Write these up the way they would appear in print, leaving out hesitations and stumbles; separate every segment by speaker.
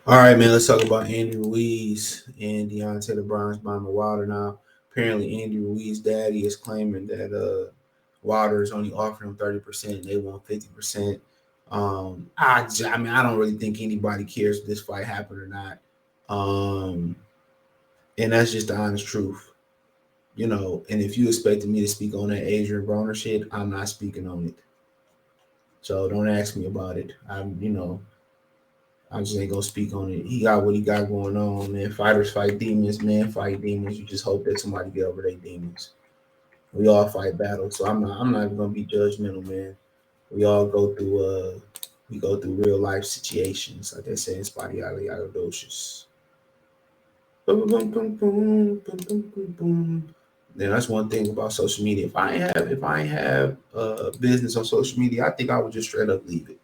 Speaker 1: All right, man. Let's talk about Andy Ruiz and Deontay the Bronze Bomber Wilder. Now, apparently, Andy Ruiz's daddy is claiming that Wilder is only offering him 30%. They want 50%. I mean, I don't really think anybody cares if this fight happened or not. Um, and that's just the honest truth, you know. And if you expected me to speak on that Adrian Broner shit, I'm not speaking on it. So don't ask me about it. I just ain't gonna speak on it. He got what he got going on, man. Fighters fight demons, men fight demons. You just hope that somebody get over their demons. We all fight battles, so I'm not even gonna be judgmental, man. We all go through real life situations, like they say in Spotty Yada Yada Docious. Boom, boom, boom, boom, boom, boom, boom, boom. Then that's one thing about social media. If I ain't have business on social media, I think I would just straight up leave it.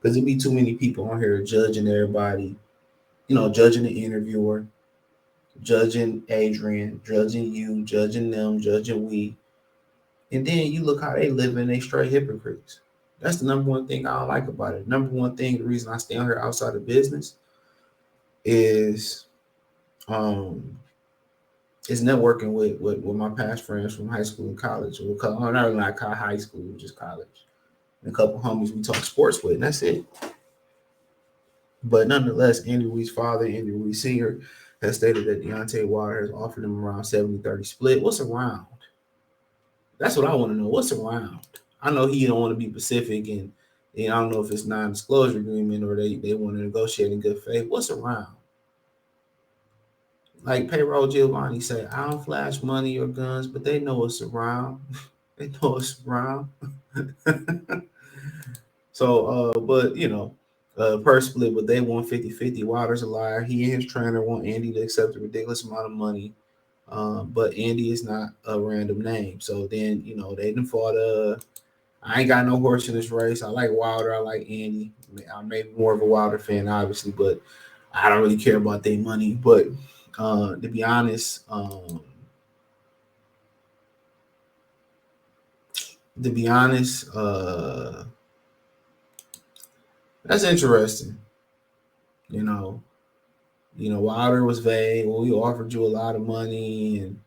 Speaker 1: Because there'd be too many people on here judging everybody, judging the interviewer, judging Adrian, judging you, judging them, judging we. And then you look how they live and they straight hypocrites. That's the number one thing I don't like about it. Number one thing, the reason I stay on here outside of business is um is networking with my past friends from high school and college. Or not really like high school, just college. And a couple homies we talk sports with, and that's it. But nonetheless, Andy Ruiz's father, Andy Ruiz Sr., has stated that Deontay Wilder has offered him around 70-30 split. What's around? That's what I want to know. What's around? I know he don't want to be specific, and I don't know if it's non-disclosure agreement or they want to negotiate in good faith. What's around? Like Payroll Giovanni say, I don't flash money or guns, but they know it's around. They know it's around. So, but per split, but they want 50-50. Wilder's a liar. He and his trainer want Andy to accept a ridiculous amount of money. But Andy is not a random name. So then, they done fought. I ain't got no horse in this race. I like Wilder. I like Andy. I'm maybe more of a Wilder fan, obviously, but I don't really care about their money. But to be honest, that's interesting. You know, Wilder was vague. Well, we offered you a lot of money and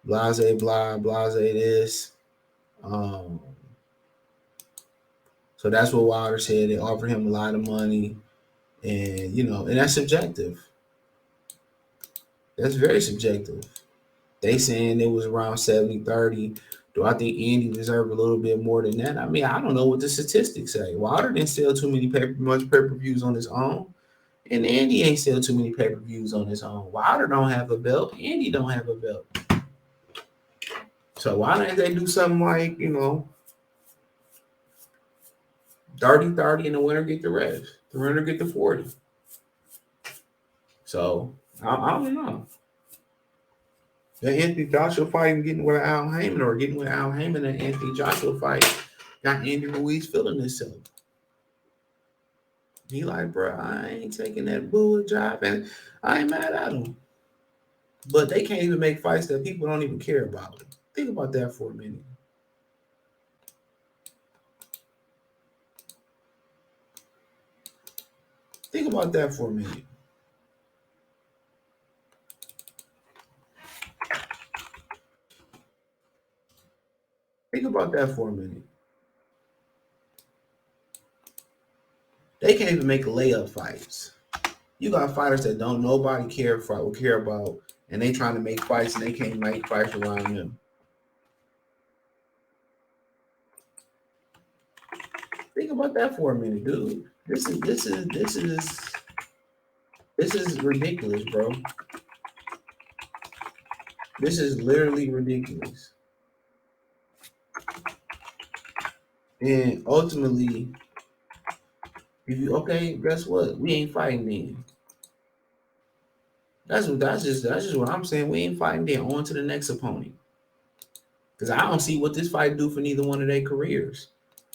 Speaker 1: blase blah, blase this. Um, so that's what Wilder said. They offered him a lot of money, and and that's subjective. That's very subjective. They saying it was around 70-30. Do I think Andy deserved a little bit more than that? I mean, I don't know what the statistics say. Wilder didn't sell too many much pay-per-views on his own. And Andy ain't sell too many pay-per-views on his own. Wilder don't have a belt. Andy don't have a belt. So why don't they do something like, 30-30 and the winner get the rest. The winner get the 40. So I don't know. The Anthony Joshua fight and getting with Al Heyman or getting with Al Heyman and Anthony Joshua fight got Andy Ruiz feeling himself. He like, bro, I ain't taking that bullet job, and I ain't mad at him. But they can't even make fights that people don't even care about. Think about that for a minute. Think about that for a minute. Think about that for a minute. They can't even make layup fights. You got fighters that don't nobody care about, and they trying to make fights and they can't make fights around them. Think about that for a minute, dude. This is ridiculous, bro. This is literally ridiculous. And ultimately, if you guess what? We ain't fighting then. That's just what I'm saying. We ain't fighting then. On to the next opponent. Because I don't see what this fight do for neither one of their careers,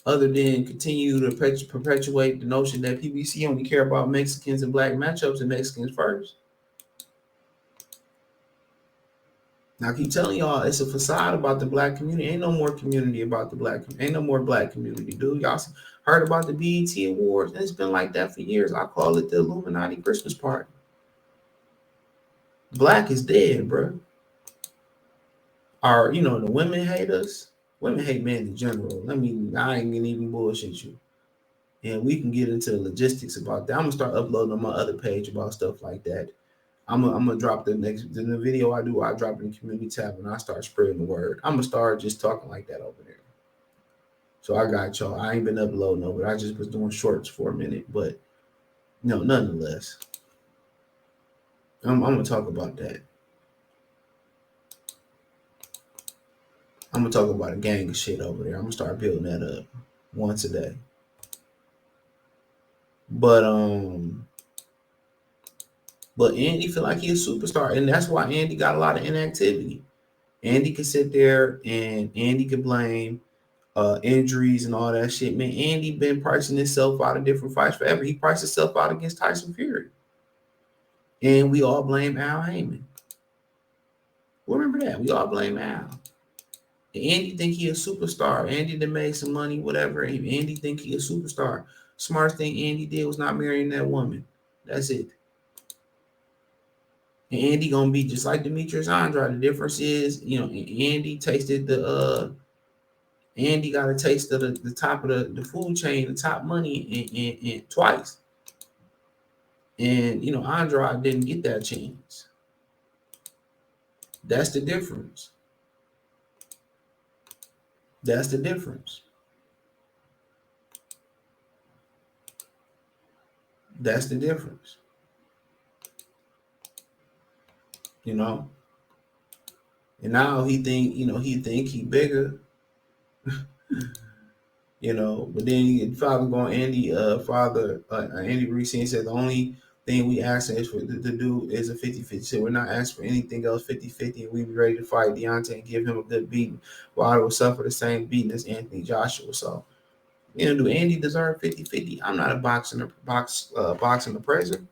Speaker 1: other than continue to perpetuate the notion that PBC only care about Mexicans and black matchups and Mexicans first. Now I keep telling y'all, it's a facade about the black community. Ain't no more community about the black. Ain't no more black community, dude. Y'all Heard about the BET Awards, and it's been like that for years. I call it the Illuminati Christmas party. Black is dead, bro. The women hate us. Women hate men in general. I ain't gonna even bullshit you. And we can get into the logistics about that. I'm gonna start uploading on my other page about stuff like that. I'm gonna drop the video I do. I drop it in the community tab and I start spreading the word. I'm gonna start just talking like that over there. So I got y'all. I ain't been uploading over. I just was doing shorts for a minute, but nonetheless, I'm gonna talk about that. I'm gonna talk about a gang of shit over there. I'm gonna start building that up once a day. But Andy feel like he's a superstar, and that's why Andy got a lot of inactivity. Andy could sit there and Andy could blame injuries and all that shit. Man, Andy been pricing himself out of different fights forever. He priced himself out against Tyson Fury, and we all blame Al Heyman. Remember that? We all blame Al. Andy think he a superstar. Andy done made some money, whatever. Andy think he a superstar. Smartest thing Andy did was not marrying that woman. That's it. And Andy gonna be just like Demetrius Andrade. The difference is, Andy tasted Andy got a taste of the top of the food chain, the top money, and twice. And Andrade didn't get that chance. That's the difference. That's the difference. That's the difference. And now he think he bigger. But then father going Andy Ruiz said the only thing we ask is for to do is a 50-50. So we're not asking for anything else 50-50, and we be ready to fight Deontay and give him a good beating. Wilder will suffer the same beating as Anthony Joshua. So, do Andy deserve 50-50? I'm not a boxing appraiser.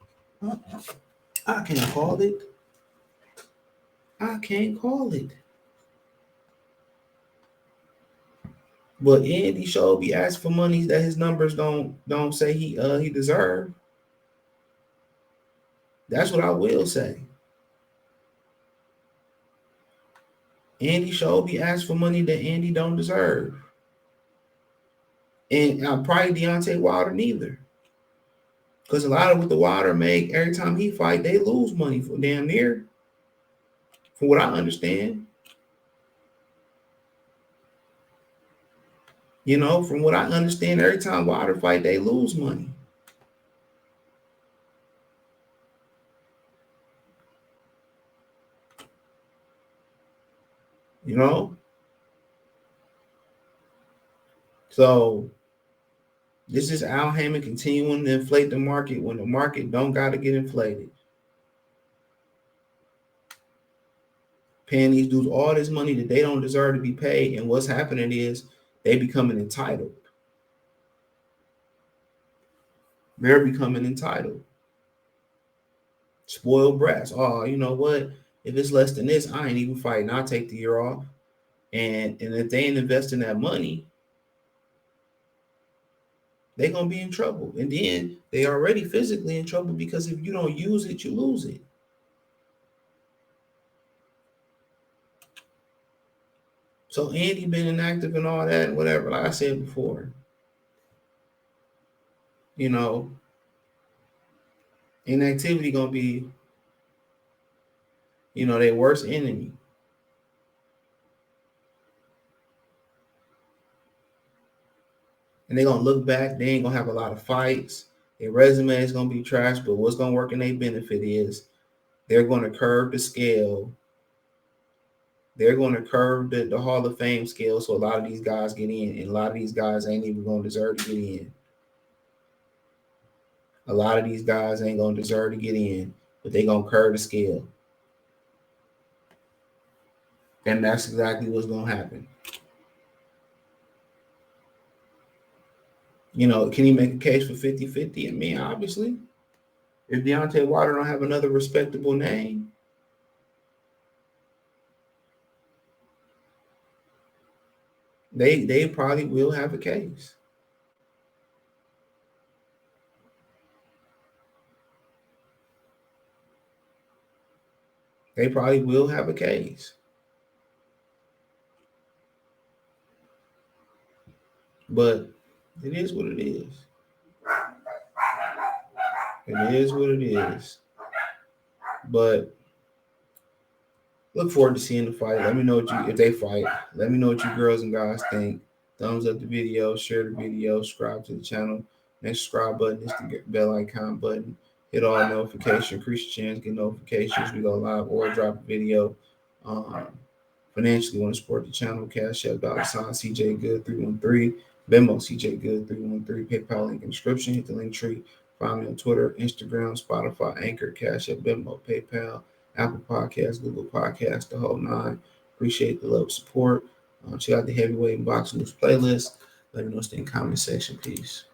Speaker 1: I can't call it. I can't call it. But Andy Shelby asked for money that his numbers don't say he deserve. That's what I will say. Andy Shelby asked for money that Andy don't deserve. And probably Deontay Wilder neither. Because a lot of what the Wilder make, every time he fight, they lose money for damn near. From what I understand. From what I understand, every time Wilder fight, they lose money. So this is Al Heyman continuing to inflate the market when the market don't got to get inflated. Paying these dudes all this money that they don't deserve to be paid, and what's happening is they becoming entitled. They're becoming entitled. Spoiled brats. Oh, you know what? If it's less than this, I ain't even fighting. I'll take the year off. And if they ain't investing that money, they're going to be in trouble. And then they already physically in trouble because if you don't use it, you lose it. So Andy been inactive and all that, whatever. Like I said before, inactivity going to be, their worst enemy. And they're going to look back. They ain't going to have a lot of fights. Their resume is going to be trash. But what's going to work in their benefit is they're going to curve the scale. They're going to curve the Hall of Fame scale. So a lot of these guys get in. And a lot of these guys ain't even going to deserve to get in. A lot of these guys ain't going to deserve to get in. But they're going to curve the scale. And that's exactly what's going to happen. Can he make a case for 50-50? I mean, obviously. If Deontay Wilder don't have another respectable name, they probably will have a case. they probably will have a case. But it is what it is. It is what it is. But look forward to seeing the fight. Let me know what you if they fight. Let me know what you girls and guys think. Thumbs up the video, share the video, subscribe to the channel. Next subscribe button is the bell icon button. Hit all notifications, increase your chance, get notifications. We go live or drop a video. Um, Financially want to support the channel, Cash App, $ CJ Good 313, Venmo CJ Good 313, PayPal link in the description. Hit the link tree. Find me on Twitter, Instagram, Spotify, Anchor, Cash App, Venmo, PayPal, Apple Podcasts, Google Podcasts, the whole nine. Appreciate the love and support. Check out the Heavyweight and Boxing News playlist. Let me know in the comment section. Peace.